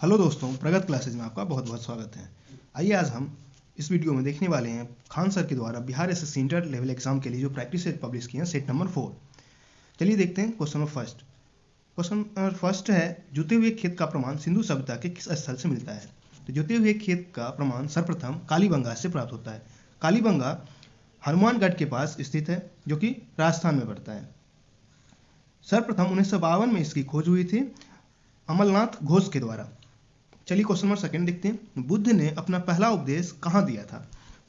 Hello दोस्तों, प्रगत classes में आपका बहुत बहुत स्वागत है। आइए आज हम इस वीडियो में देखने वाले हैं खान सर के द्वारा Bihar SSC inter level exam के लिए जो प्रैक्टिस सेट पब्लिश किए हैं, सेट नंबर 4। चलिए देखते हैं question number first. Question number first है, जुते हुए खेत का प्रमाण सिंधु सभ्यता के किस स्थल से मिलता है? तो जुते हुए खेत का प्रमाण सर्वप्रथम कालीबंगा से प्राप्त होता है। कालीबंगा हनुमानगढ़ के पास स्थित है, जो कि राजस्थान में पड़ता है। सर्वप्रथम 1952 में इसकी खोज हुई थी अमलनाथ घोष के द्वारा। चलिए क्वेश्चन नंबर सेकंड देखते हैं। बुद्ध ने अपना पहला उपदेश कहाँ दिया था?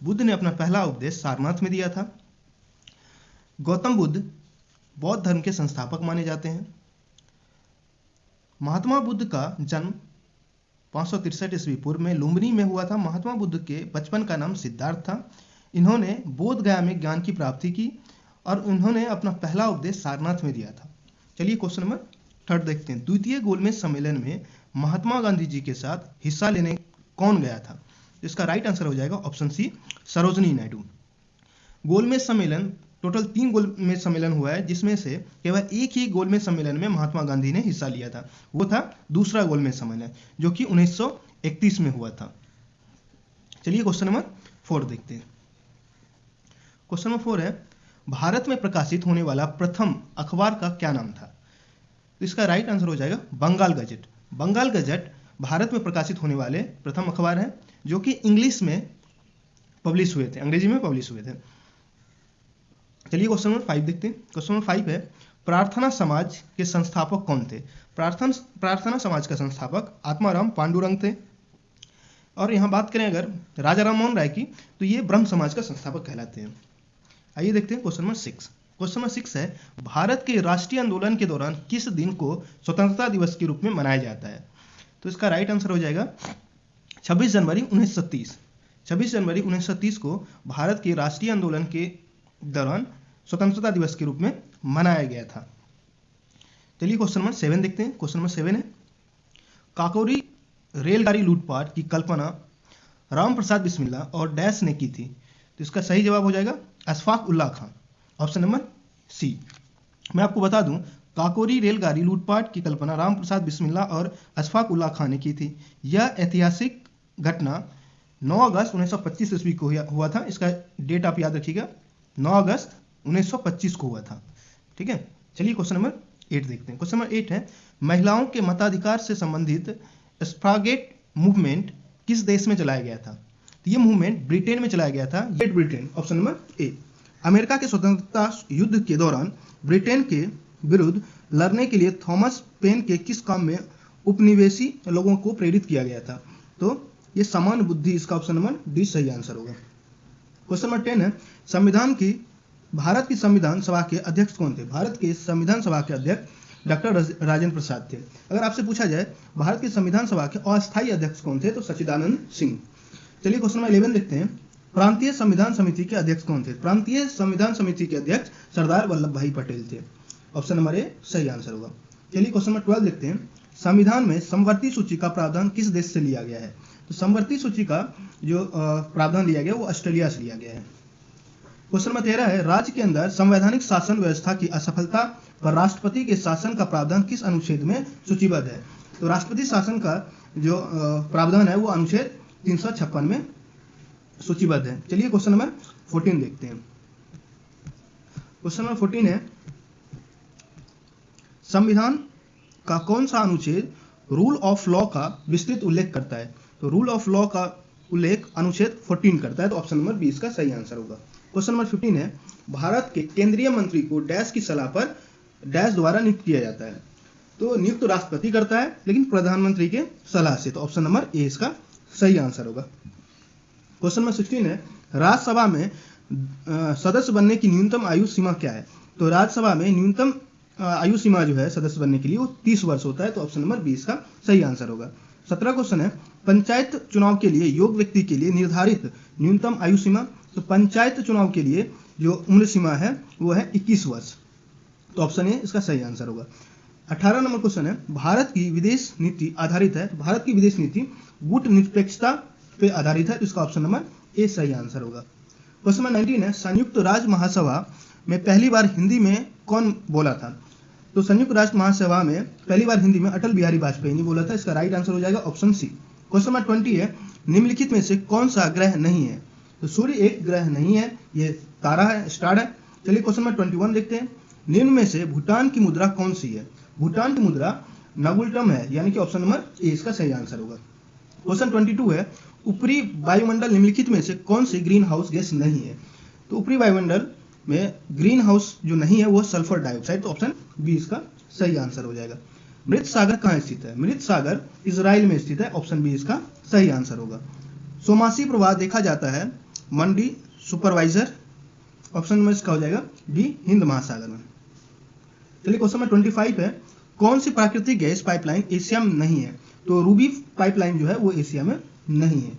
बुद्ध ने अपना पहला उपदेश सारनाथ में दिया था। गौतम बुद्ध बौद्ध धर्म के संस्थापक माने जाते हैं। महात्मा बुद्ध का जन्म 563 ईस्वी पूर्व में लुम्बिनी में हुआ था। महात्मा बुद्ध के बचपन का नाम सिद्धार्थ था। इन्होंने बोध गया में ज्ञान की प्राप्ति की और इन्होंने अपना पहला उपदेश सारनाथ में दिया था। चलिए क्वेश्चन नंबर थर्ड देखते हैं। द्वितीय गोलमेज सम्मेलन में महात्मा गांधी जी के साथ हिस्सा लेने कौन गया था? इसका राइट आंसर हो जाएगा ऑप्शन सी, सरोजनी नायडू। गोलमेज सम्मेलन टोटल 3 गोलमेज सम्मेलन हुआ है, जिसमें से केवल एक ही गोलमेज सम्मेलन में महात्मा गांधी ने हिस्सा लिया था। वो था दूसरा गोलमेज सम्मेलन, जो कि 1931 में हुआ था। चलिए क्वेश्चन नंबर 4 देखते हैं। क्वेश्चन नंबर 4 है, भारत में प्रकाशित होने वाला प्रथम अखबार का क्या नाम था? तो इसका राइट आंसर हो जाएगा बंगाल गजट। बंगाल गजट भारत में प्रकाशित होने वाले प्रथम अखबार हैं, जो कि इंग्लिश में पब्लिश हुए थे, अंग्रेजी में पब्लिश हुए थे। चलिए क्वेश्चन नंबर 5 देखते हैं। क्वेश्चन नंबर 5 है, प्रार्थना समाज के संस्थापक कौन थे? प्रार्थना समाज का संस्थापक आत्माराम पांडुरंग थे। और यहाँ बात करें अगर राजा राम मोहन राय की, तो ये ब्रह्म समाज का संस्थापक कहलाते हैं। आइए देखते हैं क्वेश्चन नंबर 6। क्वेश्चन नंबर 6 है, भारत के राष्ट्रीय आंदोलन के दौरान किस दिन को स्वतंत्रता दिवस के रूप में मनाया जाता है? तो इसका राइट आंसर हो जाएगा 26 जनवरी 1930। 26 जनवरी 1930 को भारत के राष्ट्रीय आंदोलन के दौरान स्वतंत्रता दिवस के रूप में मनाया गया था। चलिए क्वेश्चन नंबर 7 देखते हैं। क्वेश्चन नंबर 7 है, काकोरी रेलगाड़ी लूटपाट की कल्पना राम प्रसाद बिस्मिल्ला और डैश ने की थी? तो इसका सही जवाब हो जाएगा Ashfaq Ullah Khan, option number C. मैं आपको बता दूं, काकोरी रेलगाड़ी लूटपाट की कल्पना राम प्रसाद बिस्मिल्ला और अशफाक उल्लाह खान ने की थी। यह ऐतिहासिक घटना 9 अगस्त 1925 ईस्वी को हुआ था। इसका डेट आप याद रखिएगा, 9 अगस्त 1925 को हुआ था। ठीक है, चलिए क्वेश्चन नंबर 8 देखते हैं। क्वेश्चन नंबर 8 है, महिलाओं के मताधिकार से संबंधित स्फ्रागेट मूवमेंट किस देश में चलाया गया था? तो ये मूवमेंट ब्रिटेन में चलाया गया था, great Britain, option number A. America के स्वतंत्रता युद्ध के दौरान ब्रिटेन के विरुद्ध लड़ने के लिए थॉमस पेन के किस काम में उपनिवेशी लोगों को प्रेरित किया गया था? तो ये समान बुद्धि, इसका ऑप्शन नंबर डी सही आंसर होगा। क्वेश्चन नंबर 10 है, भारत की संविधान सभा के अध्यक्ष कौन थे? भारत के संविधान सभा के अध्यक्ष डॉक्टर राजेंद्र प्रसाद थे। अगर आपसे पूछा जाए भारत की संविधान सभा के अस्थायी अध्यक्ष कौन थे, तो सच्चिदानंद सिंह। चलिए क्वेश्चन नंबर 11 देखते हैं। प्रांतीय संविधान समिति के अध्यक्ष कौन थे? प्रांतीय संविधान समिति के अध्यक्ष सरदार वल्लभ भाई पटेल थे, ऑप्शन नंबर ए सही आंसर होगा। चलिए क्वेश्चन नंबर 12 देखते हैं। संविधान में समवर्ती सूची का प्रावधान किस देश से लिया गया है? तो समवर्ती सूची का जो प्रावधान लिया गया वो ऑस्ट्रेलिया से लिया गया है। क्वेश्चन नंबर 13 है, राज्य के अंदर संवैधानिक शासन व्यवस्था की असफलता पर राष्ट्रपति के शासन का प्रावधान किस अनुच्छेद में सूचीबद्ध है? तो राष्ट्रपति शासन का जो प्रावधान है वो अनुच्छेद 356 में सूचीबद्ध है। चलिए क्वेश्चन नंबर 14 देखते हैं। क्वेश्चन नंबर 14 है, संविधान का कौन सा अनुच्छेद रूल ऑफ लॉ का विस्तृत उल्लेख करता है? तो रूल ऑफ लॉ का उल्लेख अनुच्छेद 14 करता है, तो ऑप्शन नंबर 20 का सही आंसर होगा। क्वेश्चन नंबर 15 है, भारत के केंद्रीय मंत्री को डैश की सलाह पर डैश द्वारा नियुक्त किया जाता है? तो नियुक्त तो राष्ट्रपति करता है, लेकिन प्रधानमंत्री के सलाह से, तो ऑप्शन नंबर ए इसका सही आंसर होगा। क्वेश्चन नंबर 16 है, राज्यसभा में सदस्य बनने की न्यूनतम आयु सीमा क्या है? तो राज्यसभा में न्यूनतम आयु सीमा जो है सदस्य बनने के लिए वो 30 वर्ष होता है, तो ऑप्शन नंबर 20 का सही आंसर होगा। 17 क्वेश्चन है, पंचायत चुनाव के लिए योग्य व्यक्ति के लिए निर्धारित न्यूनतम आयु सीमा? तो पंचायत चुनाव के लिए जो उम्र सीमा है वो है 21 वर्ष, तो ऑप्शन ए इसका सही आंसर होगा। 18 नंबर क्वेश्चन है, भारत की विदेश नीति आधारित है? तो भारत की विदेश नीति गुट निरपेक्षता पे आधारित है, तो इसका ऑप्शन नंबर ए सही आंसर होगा। क्वेश्चन नंबर 19 है, संयुक्त राज्य महासभा में पहली बार हिंदी में कौन बोला था? तो संयुक्त राष्ट्र महासभा में पहली बार हिंदी में अटल बिहारी वाजपेयी ने बोला था। इसका राइट आंसर हो जाएगा ऑप्शन सी। क्वेश्चन नंबर 20 है, निम्नलिखित में से कौन सा ग्रह नहीं है? तो सूर्य एक ग्रह नहीं है, ये तारा है, स्टार है। चलिए क्वेश्चन नंबर 21 देखते हैं, निम्न में से भूटान की मुद्रा कौन सी है? भूटान की मुद्रा नगुल्टम है, यानी कि ऑप्शन नंबर ए इसका सही आंसर होगा। क्वेश्चन 22 है, ऊपरी वायुमंडल निम्नलिखित में से कौन सी ग्रीन हाउस गैस नहीं है? तो ऊपरी वायुमंडल में ग्रीन हाउस जो नहीं है वो सल्फर डाइऑक्साइड, तो ऑप्शन बी इसका सही आंसर हो जाएगा। मृत सागर कहाँ स्थित है? मृत सागर इजराइल में स्थित है, ऑप्शन बी इसका सही आंसर होगा। सोमासी प्रवाह देखा जाता है मंडी सुपरवाइजर, ऑप्शन नंबर इसका हो जाएगा बी हिंद महासागर में। चलिए क्वेश्चन नंबर 25 है, कौन सी प्राकृतिक गैस पाइपलाइन एशिया में नहीं है? तो रूबी पाइपलाइन जो है वो एशिया में नहीं है।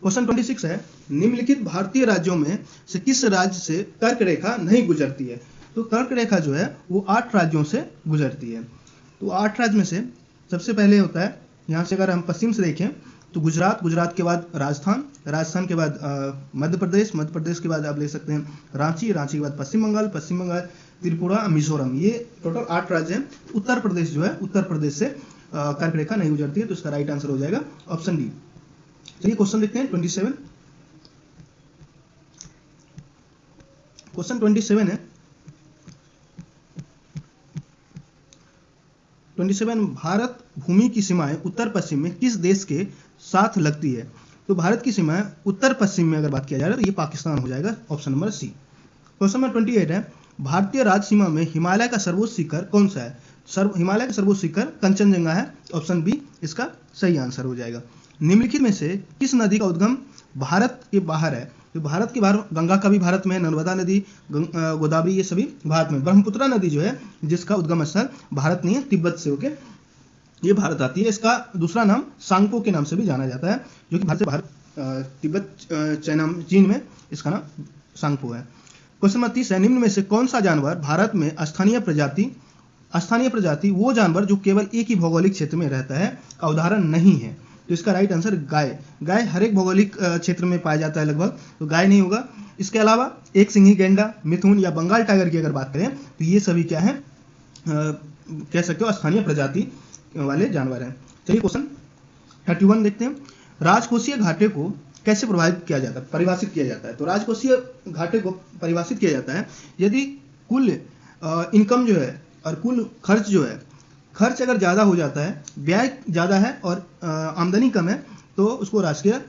क्वेश्चन 26 है, निम्नलिखित भारतीय राज्यों में से किस राज्य से कर्क रेखा नहीं गुजरती है? तो कर्क रेखा जो है वो 8 राज्यों से गुजरती है। तो 8 राज्य में से सबसे पहले होता है, यहाँ से अगर हम पश्चिम से देखें तो गुजरात, गुजरात के बाद राजस्थान, राजस्थान के बाद मध्य प्रदेश, मध्य प्रदेश के बाद आप ले सकते हैं रांची, रांची के बाद पश्चिम बंगाल, पश्चिम बंगाल त्रिपुरा, मिजोरम, ये टोटल 8 राज्य हैं। उत्तर प्रदेश जो है, उत्तर प्रदेश से कर्क रेखा नहीं गुजरती है, तो इसका राइट आंसर हो जाएगा ऑप्शन डी। चलिए क्वेश्चन देखते हैं 27। क्वेश्चन 27 है, 27 भारत भूमि की सीमाएं उत्तर पश्चिम में किस देश के साथ लगती है? तो भारत की सीमाएं उत्तर पश्चिम में अगर बात किया जाए तो ये पाकिस्तान हो जाएगा, option number C. Question number 28 है, भारतीय राज्य सीमा में हिमालय का सर्वोच्च शिखर कौन सा है? हिमालय का सर्वोच्च शिखर कंचनजंगा है, ऑप्शन बी इसका सही आंसर हो जाएगा। निम्नलिखित में से किस नदी का उद्गम भारत के बाहर है? तो भारत के बाहर गंगा का भी भारत में, नर्मदा नदी, गोदावरी, ये सभी भारत में। ब्रह्मपुत्रा नदी जो है जिसका उद्गम स्थल भारत नहीं है, तिब्बत से होके ये भारत आती है। इसका दूसरा नाम सांगपो के नाम से भी जाना जाता है, जो कि भारत से बाहर तिब्बत चीन में इसका नाम सांगपो है। क्वेश्चन नंबर 30 है, निम्न में से कौन सा जानवर भारत में स्थानीय प्रजाति वो जानवर जो केवल एक ही भौगोलिक क्षेत्र में रहता है का उदाहरण नहीं है? तो इसका राइट आंसर गाय। गाय हर एक भौगोलिक क्षेत्र में पाया जाता है लगभग, तो गाय नहीं होगा। इसके अलावा एक सिंही गैंडा, मिथुन या बंगाल टाइगर की अगर बात करें तो ये सभी क्या है, कह सकते हो स्थानीय प्रजाति वाले जानवर हैं। चलिए क्वेश्चन 31 देखते हैं, राजकोषीय घाटे को कैसे परिभाषित किया जाता है? तो राजकोषीय घाटे को परिभाषित किया जाता है यदि कुल इनकम जो है और कुल खर्च जो है, खर्च अगर ज़्यादा हो जाता है, व्यय ज़्यादा है और आमदनी कम है, तो उसको राजकीय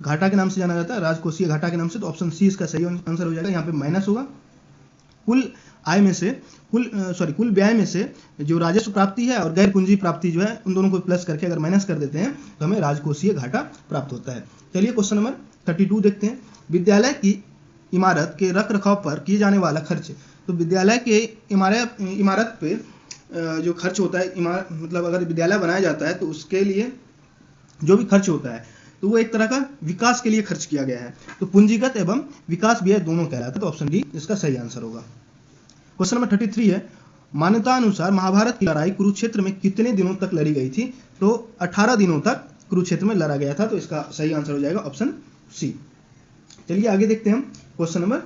घाटा के नाम से जाना जाता है, राजकोषीय घाटा के नाम से। तो ऑप्शन सी इसका सही आंसर हो जाएगा। यहाँ पे माइनस होगा, कुल आय में से कुल व्यय में से जो राजस्व प्राप्ति है और गैर पूंजी प्राप्ति जो है, उन दोनों को प्लस करके अगर माइनस कर देते हैं तो हमें राजकोषीय घाटा प्राप्त होता है। चलिए क्वेश्चन नंबर 32 देखते हैं, विद्यालय की इमारत के रख रखाव पर किए जाने वाला खर्च। तो विद्यालय के इमारत पे जो खर्च होता है, मतलब अगर विद्यालय बनाया जाता है तो उसके लिए जो भी खर्च होता है तो वो एक तरह का विकास के लिए खर्च किया गया है, तो पूंजीगत एवं विकास व्यय दोनों कहलाता है, तो ऑप्शन डी इसका सही आंसर होगा। क्वेश्चन नंबर 33 है, मान्यता अनुसार महाभारत की लड़ाई कुरुक्षेत्र में कितने दिनों तक लड़ी गई थी? तो 18 दिनों तक कुरुक्षेत्र में लड़ा गया था, तो इसका सही आंसर हो जाएगा ऑप्शन सी। चलिए आगे देखते हैं हम क्वेश्चन नंबर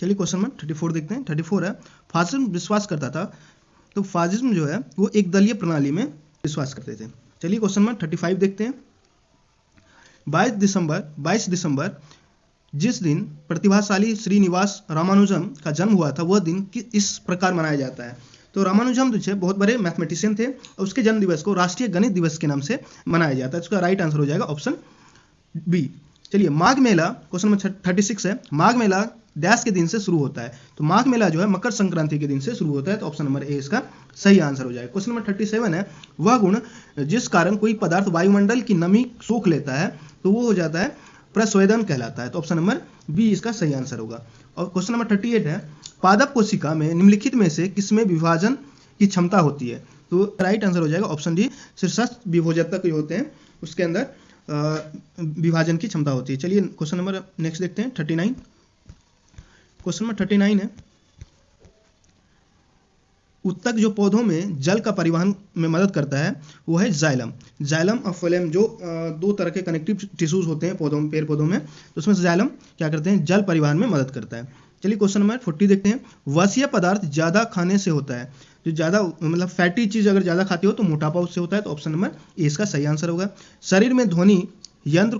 34 देखते हैं। 34 है, फासिज्म विश्वास करता था, तो फासिज्म जो है वो एक दलीय प्रणाली में विश्वास करते थे। चलिए क्वेश्चन नंबर 35 देखते हैं। 22 दिसंबर जिस दिन प्रतिभाशाली श्रीनिवास रामानुजम का जन्म हुआ था, वह दिन इस प्रकार मनाया जाता है। तो रामानुजम जो है बहुत बड़े मैथमेटिशियन थे और उसके जन्म दिवस को राष्ट्रीय गणित दिवस के नाम से मनाया जाता है। इसका राइट आंसर हो जाएगा ऑप्शन बी। चलिए माघ मेला, क्वेश्चन नंबर 36 है, माघ मेला डैश के दिन से शुरू होता है? तो माघ मेला जो है मकर संक्रांति के दिन से शुरू होता है, तो ऑप्शन नंबर ए इसका सही आंसर हो जाएगा। क्वेश्चन नंबर 37 है, वह गुण जिस कारण कोई पदार्थ वायुमंडल की नमी सोख लेता है तो वो हो जाता है प्रस्वेदन कहलाता है, तो ऑप्शन नंबर बी इसका सही आंसर होगा। और क्वेश्चन नंबर 38 है, पादप कोशिका में निम्नलिखित में से किसमें विभाजन की क्षमता होती है? तो राइट आंसर हो जाएगा ऑप्शन डी, शीर्षस्थ विभोजक जो होते हैं उसके अंदर विभाजन की क्षमता होती है। चलिए क्वेश्चन नंबर नेक्स्ट देखते हैं 39। क्वेश्चन नंबर 39 है, उत्तक जो पौधों में जल का परिवहन में मदद करता है वो है जाइलम। जाइलम और फ्लोएम जो दो तरह के कनेक्टिव टिश्यूज होते हैं पौधों में, पेड़ पौधों में, तो उसमें से जाइलम क्या करते हैं, जल परिवहन में मदद करता है। चलिए क्वेश्चन नंबर 40 देखते हैं। वसीय पदार्थ ज्यादा खाने से होता है, जो ज्यादा मतलब फैटी चीज अगर ज्यादा खाते हो तो मोटापा उससे होता है, तो ऑप्शन नंबर ए इसका सही आंसर होगा। शरीर में ध्वनि यंत्र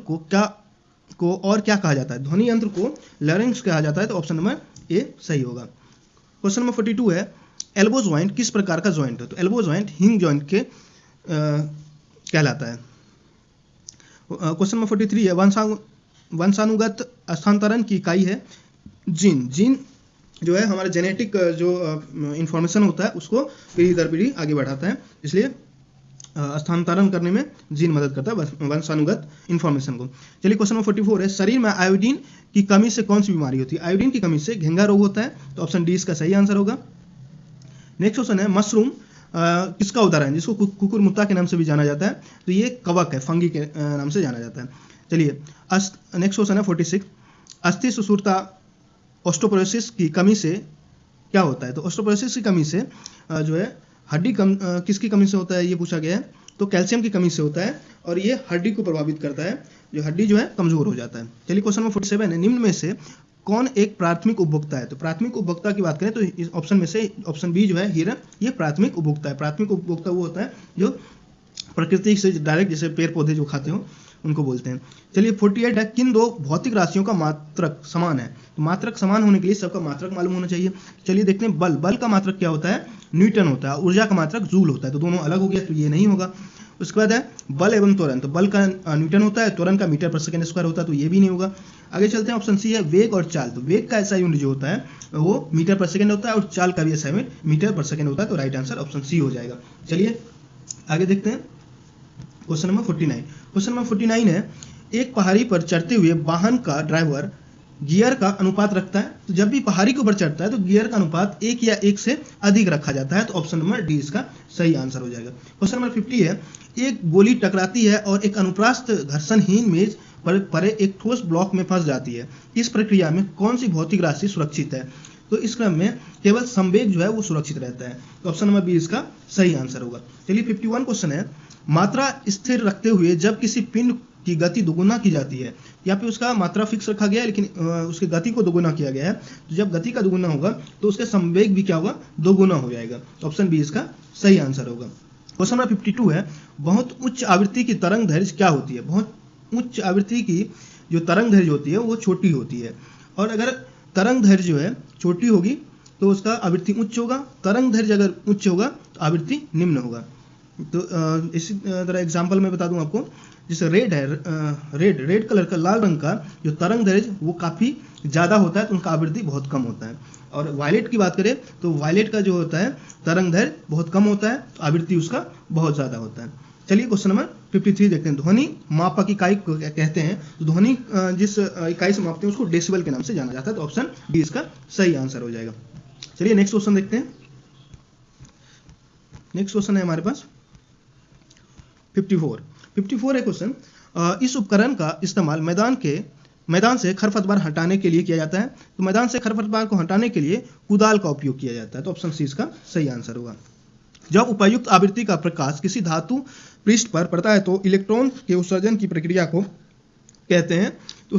को और क्या कहा जाता है? ध्वनि यंत्र को लैरिंक्स कहा जाता है, तो ऑप्शन नंबर ए सही होगा। क्वेश्चन नंबर 42 है, एल्बो ज्वाइंट किस प्रकार का ज्वाइंट है? तो एल्बो ज्वाइंट हिंग ज्वाइंट के कहलाता है। क्वेश्चन नंबर 43 है, वंशानुगत स्थानांतरण की इकाई है जीन। जीन जो है हमारा जेनेटिक जो इंफॉर्मेशन होता है उसको पीढ़ी दर पीढ़ी आगे बढ़ाता है, इसलिए स्थानांतरण करने में जीन मदद करता है वंशानुगत इंफॉर्मेशन को। चलिए क्वेश्चन नंबर 44 है, शरीर में आयोडीन की कमी से कौन सी बीमारी होती है? आयोडीन की कमी से घेंगा रोग होता है, तो ऑप्शन डी इसका सही आंसर होगा। नेक्स्ट क्वेश्चन है, मशरूम किसका उदाहरण है जिसको कुकुरमुत्ता के नाम से भी जाना जाता है? तो ये कवक है, फंगी के नाम से जाना जाता है। चलिए नेक्स्ट क्वेश्चन है 46, अस्थि सुषुप्ता ऑस्टियोपोरोसिस की कमी से क्या होता है? तो ऑस्टियोपोरोसिस की कमी से जो है हड्डी किसकी कमी से होता है ये पूछा गया है, तो कैल्शियम की कमी से होता है और ये हड्डी को प्रभावित करता है, जो हड्डी जो है कमजोर हो जाता है। चलिए क्वेश्चन नंबर 47 है, निम्न में से कौन एक प्राथमिक उपभोक्ता है? तो प्राथमिक उपभोक्ता की बात करें तो इस ऑप्शन में से ऑप्शन बी जो है हिरण, ये प्राथमिक उपभोक्ता है। प्राथमिक उपभोक्ता वो होता है जो प्रकृति से डायरेक्ट, जैसे पेड़ पौधे जो खाते हो उनको बोलते हैं। चलिए 48 है, किन दो भौतिक राशियों का मात्रक समान है? तो मात्रक समान होने के लिए सबका मात्रक मालूम होना चाहिए। चलिए देखते हैं, बल का मात्रक क्या होता है? न्यूटन होता है। ऊर्जा का मात्रक जूल होता है, तो दोनों अलग हो गया, तो ये नहीं होगा। उसके बाद है बल एवं त्वरण, तो बल का न्यूटन होता है, त्वरण का मीटर पर सेकंड स्क्वायर होता है, तो ये भी नहीं होगा। आगे चलते हैं, ऑप्शन सी है वेग और चाल, तो वेग का ऐसा यूनिट जो होता है वो मीटर पर सेकंड होता है और चाल का भी ऐसा यूनिट मीटर पर सेकंड होता है, तो राइट आंसर ऑप्शन सी हो जाएगा। चलिए आगे देखते हैं क्वेश्चन नंबर 49। क्वेश्चन नंबर 49 है, एक पहाड़ी पर चढ़ते हुए वाहन का ड्राइवर गियर का अनुपात रखता है, तो जब भी पहाड़ी के ऊपर चढ़ता है तो गियर का अनुपात 1 या 1 से अधिक रखा जाता है, तो ऑप्शन नंबर डी इसका सही आंसर हो जाएगा। क्वेश्चन नंबर 50 है, एक गोली टकराती है और एक अनुप्रास्थ घर्षणहीन मेज पर परे एक ठोस ब्लॉक में फंस जाती है। इस प्रक्रिया में कौन सी भौतिक राशि सुरक्षित है? तो इस क्रम में केवल संवेग जो है वो सुरक्षित रहता है, तो ऑप्शन नंबर बी इसका सही आंसर होगा। चलिए 51 क्वेश्चन है, मात्रा स्थिर रखते हुए जब किसी पिंड की गति दोगुना की जाती है, यहाँ पे उसका मात्रा फिक्स रखा गया है लेकिन उसकी गति को दोगुना किया गया है, तो जब गति का दोगुना होगा तो उसका संवेग भी क्या होगा? दोगुना हो जाएगा, तो ऑप्शन बी इसका सही आंसर होगा। क्वेश्चन नंबर 52 है, बहुत उच्च आवृत्ति की तरंग दैर्घ्य क्या होती है? बहुत उच्च आवृत्ति की जो तरंग दैर्घ्य होती है वो छोटी होती है, और अगर तरंग दैर्घ्य जो है छोटी होगी तो उसका आवृत्ति उच्च होगा, तरंग दैर्घ्य अगर उच्च होगा तो आवृत्ति निम्न होगा। तो इसी तरह एग्जांपल मैं बता दूं आपको, जैसे रेड है, रेड कलर का, लाल रंग का जो तरंग दैर्घ्य वो काफ़ी ज़्यादा होता है तो उनका आवृत्ति बहुत कम होता है। और वायलेट की बात करें तो वायलेट का जो होता है तरंग दैर्घ्य बहुत कम होता है, तो आवृत्ति उसका बहुत ज़्यादा होता है। चलिए क्वेश्चन नंबर 53 देखते हैं, ध्वनि मापक इकाई को कहते हैं, तो ध्वनि जिस इकाई से मापते हैं उसको डेसिबल के नाम से जाना जाता है, तो ऑप्शन डी इसका सही आंसर हो जाएगा। चलिए नेक्स्ट क्वेश्चन देखते हैं। नेक्स्ट क्वेश्चन है हमारे पास 54 है क्वेश्चन, इस उपकरण का इस्तेमाल मैदान से खरपतवार हटाने के लिए किया जाता है, तो मैदान से खरपतवार को हटाने के लिए कुदाल का उपयोग किया जाता है, तो ऑप्शन सी इसका सही आंसर होगा। जब उपर्युक्त आवृत्ति का प्रकाश किसी धातु पृष्ठ पर पड़ता है तो इलेक्ट्रॉन के उत्सर्जन की प्रक्रिया को कहते हैं, तो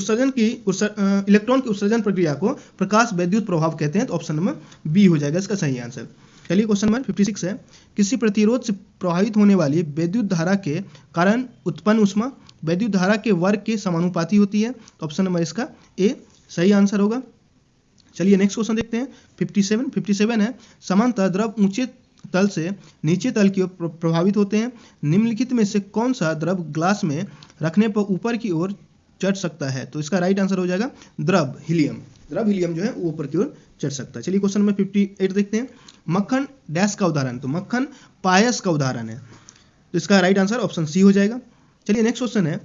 इलेक्ट्रॉन की उत्सर्जन प्रक्रिया को प्रकाश वैद्युत प्रभाव कहते हैं, तो ऑप्शन नंबर बी हो जाएगा इसका सही आंसर। चलिए क्वेश्चन नंबर 56 है, किसी प्रतिरोध से प्रवाहित होने वाली विद्युत धारा के कारण उत्पन्न ऊष्मा विद्युत धारा के वर्ग के समानुपाती होती है, तो ऑप्शन नंबर इसका ए सही आंसर होगा। चलिए नेक्स्ट क्वेश्चन देखते हैं 57 है, समांतर द्रव ऊंचे तल से नीचे तल की ओर प्रभावित होते हैं, निम्नलिखित में से कौन सा द्रव ग्लास में रखने पर ऊपर की ओर चढ़ सकता है? तो इसका राइट आंसर हो जाएगा द्रव हीलियम जो है वो ऊपर की ओर चढ़ सकता है। चलिए क्वेश्चन नंबर 58 देखते हैं, मक्खन डैश का उदाहरण, तो मक्खन पायस का उदाहरण है, तो इसका राइट आंसर ऑप्शन सी हो जाएगा। चलिए नेक्स्ट क्वेश्चन है,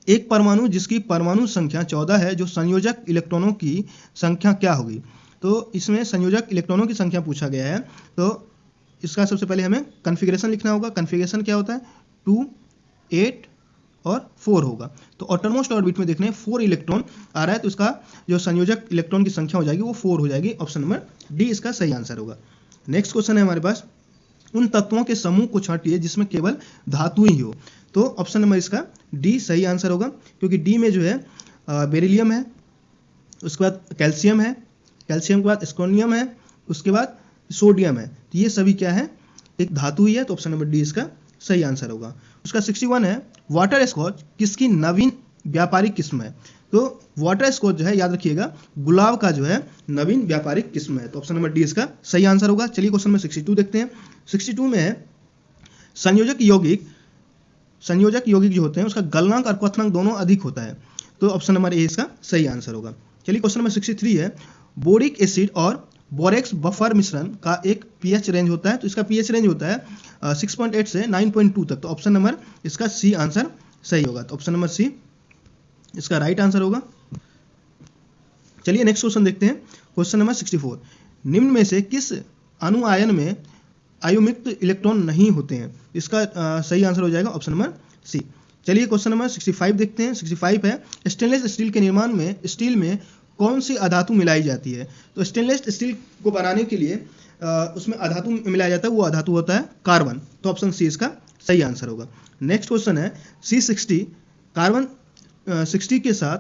एक परमाणु जिसकी परमाणु संख्या 14 है, जो संयोजक इलेक्ट्रॉनों की संख्या क्या होगी? तो इसमें संयोजक इलेक्ट्रॉनों की संख्या पूछा गया है, तो इसका सबसे पहले हमें कन्फिगरेशन लिखना होगा। कन्फिगरेशन क्या होता है? 2, 8 और 4 होगा, तो ऑटरमोस्ट ऑर्बिट में देखने 4 इलेक्ट्रॉन आ रहा है, तो इसका जो संयोजक इलेक्ट्रॉन की संख्या हो जाएगी वो 4 हो जाएगी, ऑप्शन नंबर डी इसका सही आंसर होगा। नेक्स्ट क्वेश्चन है हमारे पास, उन तत्वों के समूह को छांटिए जिसमें केवल धातु ही हो, तो ऑप्शन नंबर इसका डी सही आंसर होगा, क्योंकि डी में जो है बेरिलियम है, उसके बाद कैल्शियम है, कैल्शियम के बाद स्कोनियम है, उसके बाद सोडियम है। तो ये सभी क्या है, एक धातु ही है, तो ऑप्शन नंबर डी इसका सही आंसर होगा। उसका 61 है, वाटर स्कॉच किसकी नवीन व्यापारिक किस्म है? तो वाटर स्कॉच जो है, याद रखिएगा, गुलाब का जो है नवीन व्यापारिक किस्म है, तो ऑप्शन नंबर डी इसका सही आंसर होगा। चलिए क्वेश्चन नंबर 62 देखते हैं। 62 में है संयोजक यौगिक जो होते हैं उसका गलनांक और क्वथनांक दोनों अधिक होता है, तो ऑप्शन नंबर ए इसका सही आंसर होगा। चलिए क्वेश्चन नंबर 63 है, बोरिक एसिड और बोरेक्स बफर मिश्रण का एक पीएच रेंज होता है, तो इसका पीएच रेंज होता है 6.8 से 9.2 तक, तो ऑप्शन नंबर इसका सी आंसर सही होगा, तो ऑप्शन नंबर सी इसका राइट आंसर होगा। चलिए नेक्स्ट क्वेश्चन देखते हैं। क्वेश्चन नंबर 64, निम्न में से किस अणु आयन में अयुमुक्त इलेक्ट्रॉन नहीं होते हैं? इसका सही आंसर हो जाएगा ऑप्शन नंबर सी। चलिए क्वेश्चन नंबर 65 देखते हैं। 65 है, स्टेनलेस स्टील के निर्माण में स्टील में कौन सी अधातु मिलाई जाती है? तो स्टेनलेस स्टील को बनाने के लिए उसमें अधातु मिलाया जाता है, वो अधातु होता है कार्बन, तो ऑप्शन सी इसका सही आंसर होगा। नेक्स्ट क्वेश्चन है C60, कार्बन 60 के साथ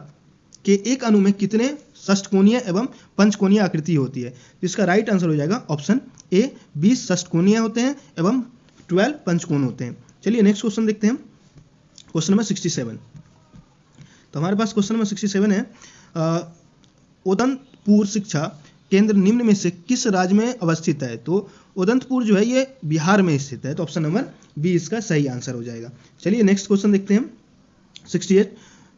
के एक अणु में कितने षष्ठकोणीय एवं पंचकोणीय आकृति होती है? इसका राइट आंसर हो जाएगा ऑप्शन ए, 20 षष्ठकोणीय होते हैं एवं 12 पंचकोण होते हैं। चलिए नेक्स्ट क्वेश्चन देखते हैं। क्वेश्चन नंबर 67, तो हमारे पास क्वेश्चन नंबर 67 है, उदंतपुर शिक्षा केंद्र निम्न में से किस राज्य में अवस्थित है? तो उदंतपुर जो है ये बिहार में स्थित है, तो ऑप्शन नंबर बी इसका सही आंसर हो जाएगा। चलिए नेक्स्ट क्वेश्चन देखते हैं। 68,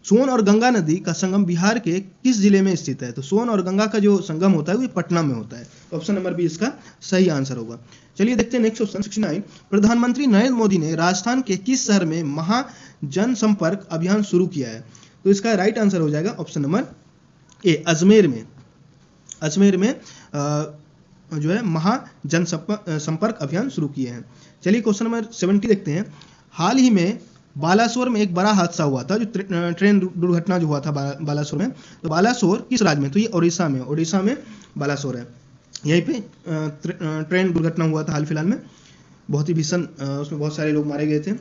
सोन और गंगा नदी का संगम बिहार के किस जिले में स्थित है? तो सोन और गंगा का जो संगम होता है वो पटना में होता है, तो ऑप्शन नंबर बी इसका सही आंसर होगा। चलिए देखते हैं नेक्स्ट क्वेश्चन 69, प्रधानमंत्री नरेंद्र मोदी ने राजस्थान के किस शहर में महाजनसंपर्क अभियान शुरू किया है? तो इसका राइट आंसर हो जाएगा ऑप्शन नंबर ए, अजमेर में। अजमेर में जो है महाजनसंपर्क अभियान शुरू किए हैं। चलिए क्वेश्चन नंबर 70 देखते हैं। हाल ही में बालासोर में एक बड़ा हादसा हुआ था, जो ट्रेन दुर्घटना जो हुआ था बालासोर में, तो बालासोर किस राज्य में? तो ये उड़ीसा में बालासोर है, यहीं पे ट्रेन दुर्घटना हुआ था हाल फिलहाल में, बहुत ही भीषण, उसमें बहुत सारे लोग मारे गए थे।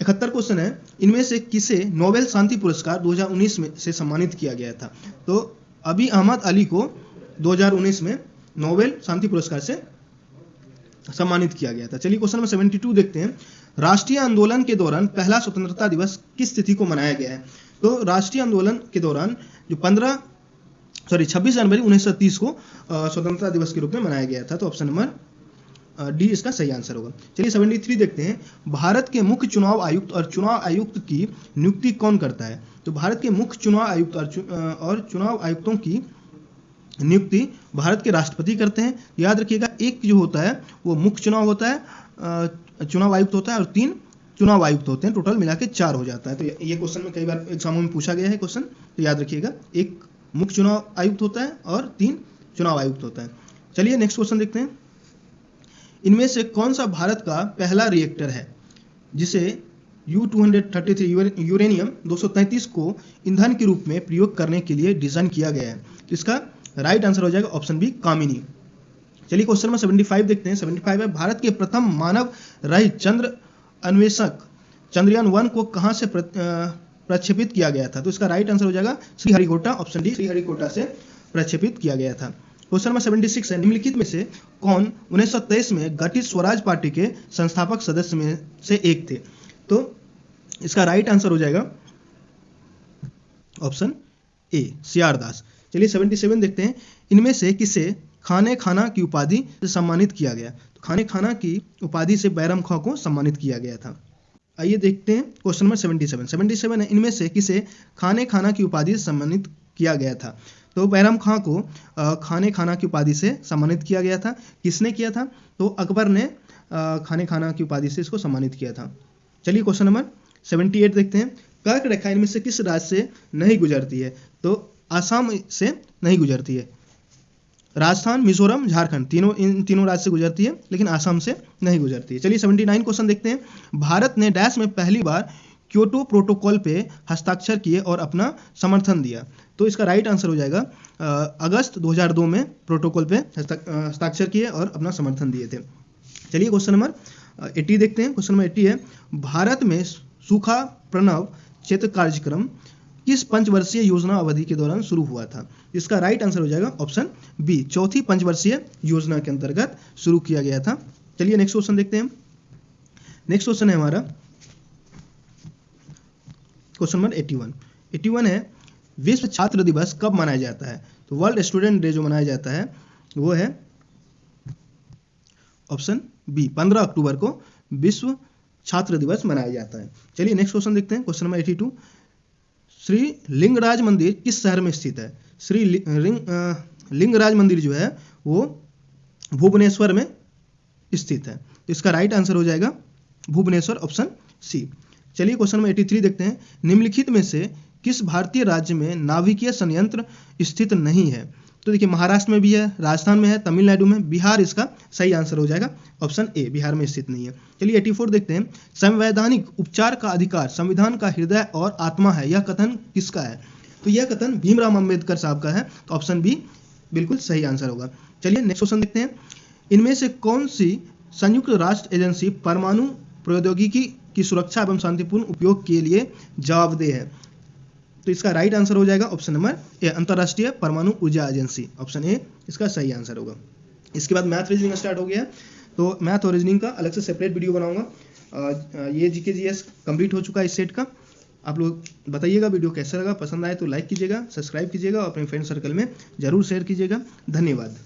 71 क्वेश्चन है, इनमें से किसे नोबेल शांति पुरस्कार 2019 में से सम्मानित किया गया था? तो अभी अहमद अली को 2019 में नोबेल शांति पुरस्कार से सम्मानित किया गया था। चलिए क्वेश्चन नंबर 72 देखते हैं। राष्ट्रीय आंदोलन के दौरान पहला स्वतंत्रता दिवस किस तिथि को मनाया गया है? तो राष्ट्रीय आंदोलन के दौरान जो 26 जनवरी 1930 को स्वतंत्रता दिवस के रूप में मनाया गया था, तो ऑप्शन नंबर डी इसका सही आंसर होगा। चलिए 73 देखते हैं। भारत के मुख्य चुनाव आयुक्त और चुनाव आयुक्त की नियुक्ति कौन करता है? तो भारत के मुख्य चुनाव आयुक्त और चुनाव आयुक्तों की नियुक्ति भारत के राष्ट्रपति करते हैं। याद रखिएगा, एक जो होता है वो मुख्य चुनाव होता है, चुनाव आयुक्त होता है, और 3 चुनाव आयुक्त होते हैं, टोटल मिला के 4 हो जाता है। तो ये क्वेश्चन में कई बार एग्जामों में पूछा गया है क्वेश्चन, तो याद रखिएगा, एक मुख्य चुनाव आयुक्त होता है और 3 चुनाव आयुक्त होता है। चलिए नेक्स्ट क्वेश्चन देखते हैं। इनमें से कौन सा भारत का पहला रिएक्टर है जिसे U-233 यूरेनियम 233 को ईंधन के रूप में प्रयोग करने के लिए डिजाइन किया गया है? तो इसका राइट आंसर हो जाएगा ऑप्शन बी, कामिनी। चलिए क्वेश्चन नंबर 75 देखते हैं। 75 है, भारत के प्रथम मानव रहित चंद्र अन्वेषक चंद्रयान 1 को कहां से प्रक्षेपित किया गया था? तो इसका राइट आंसर हो जाएगा श्रीहरिकोटा, ऑप्शन डी, श्रीहरिकोटा से प्रक्षेपित किया गया था। क्वेश्चन नंबर 76 है, निम्नलिखित में से कौन 1923 में गठित स्वराज पार्टी के संस्थापक सदस्य में से एक थे? तो इसका राइट आंसर हो जाएगा ऑप्शन ए, सीआर दास। चलिए 77 देखते हैं। इनमें से किसे खाने खाना की उपाधि से सम्मानित किया गया? तो खाने खाना की उपाधि से बैरम खां को सम्मानित किया गया था। आइए देखते हैं क्वेश्चन नंबर 77 है, इनमें से किसे खाने खाना की उपाधि से सम्मानित किया गया था? तो बैरम खां को खाने खाना की उपाधि से सम्मानित किया गया था। किसने किया था? तो अकबर ने खाने खाना की उपाधि से इसको सम्मानित किया था। चलिए क्वेश्चन नंबर 78 देखते हैं। कर्क रेखा इनमें से किस राज्य से नहीं गुजरती है? तो आसाम से नहीं गुजरती है। राजस्थान, मिजोरम, झारखंड, इन तीनों राज्य से गुजरती है, लेकिन आसाम से नहीं गुजरती है। चलिए 79 क्वेश्चन देखते हैं। भारत ने डैश में पहली बार क्योटो प्रोटोकॉल पे हस्ताक्षर किए और अपना समर्थन दिया? तो इसका राइट आंसर हो जाएगा अगस्त 2002 में प्रोटोकॉल पे हस्ताक्षर किए और अपना समर्थन दिए थे। चलिए क्वेश्चन नंबर 80 देखते हैं। क्वेश्चन नंबर 80 है, भारत में सूखा प्रणव क्षेत्र कार्यक्रम किस पंचवर्षीय योजना अवधि के दौरान शुरू हुआ था? इसका राइट आंसर हो जाएगा ऑप्शन बी, चौथी पंचवर्षीय योजना के अंतर्गत शुरू किया गया था। चलिए नेक्स्ट क्वेश्चन देखते हैं। नेक्स्ट क्वेश्चन है हमारा क्वेश्चन नंबर 81 है, विश्व छात्र दिवस कब मनाया जाता है? तो वर्ल्ड स्टूडेंट डे जो मनाया जाता है वो है ऑप्शन बी, 15 अक्टूबर को विश्व छात्र दिवस मनाया जाता है। चलिए नेक्स्ट क्वेश्चन देखते हैं। क्वेश्चन नंबर 82, श्री लिंगराज मंदिर किस शहर में स्थित है? श्री लिंगराज मंदिर जो है वो भुवनेश्वर में स्थित है। तो इसका राइट आंसर हो जाएगा भुवनेश्वर, ऑप्शन सी। चलिए क्वेश्चन नंबर 83 देखते हैं। निम्नलिखित में से किस भारतीय राज्य में नाभिकीय संयंत्र स्थित नहीं है? तो देखिए महाराष्ट्र में भी है, राजस्थान में है, तमिलनाडु में, बिहार इसका सही आंसर हो जाएगा ऑप्शन ए, बिहार में स्थित नहीं है। चलिए 84 देखते हैं। संवैधानिक उपचार का अधिकार संविधान का हृदय और आत्मा है, यह कथन किसका है? तो यह कथन भीमराव अंबेडकर साहब का है, तो ऑप्शन बी बिल्कुल सही आंसर होगा। चलिए नेक्स्ट क्वेश्चन देखते हैं। इनमें से कौन सी संयुक्त राष्ट्र एजेंसी परमाणु प्रौद्योगिकी की सुरक्षा एवं शांतिपूर्ण उपयोग के लिए जवाबदेह है? तो इसका राइट आंसर हो जाएगा ऑप्शन नंबर ए, अंतर्राष्ट्रीय परमाणु ऊर्जा एजेंसी, ऑप्शन ए इसका सही आंसर होगा। इसके बाद मैथ रीजनिंग स्टार्ट हो गया, तो मैथ और रीजनिंग का अलग से सेपरेट वीडियो बनाऊंगा। ये जीके जीएस कंप्लीट हो चुका है इस सेट का। आप लोग बताइएगा वीडियो कैसा लगा, पसंद आए तो लाइक कीजिएगा, सब्सक्राइब कीजिएगा और अपने फ्रेंड सर्कल में जरूर शेयर कीजिएगा। धन्यवाद।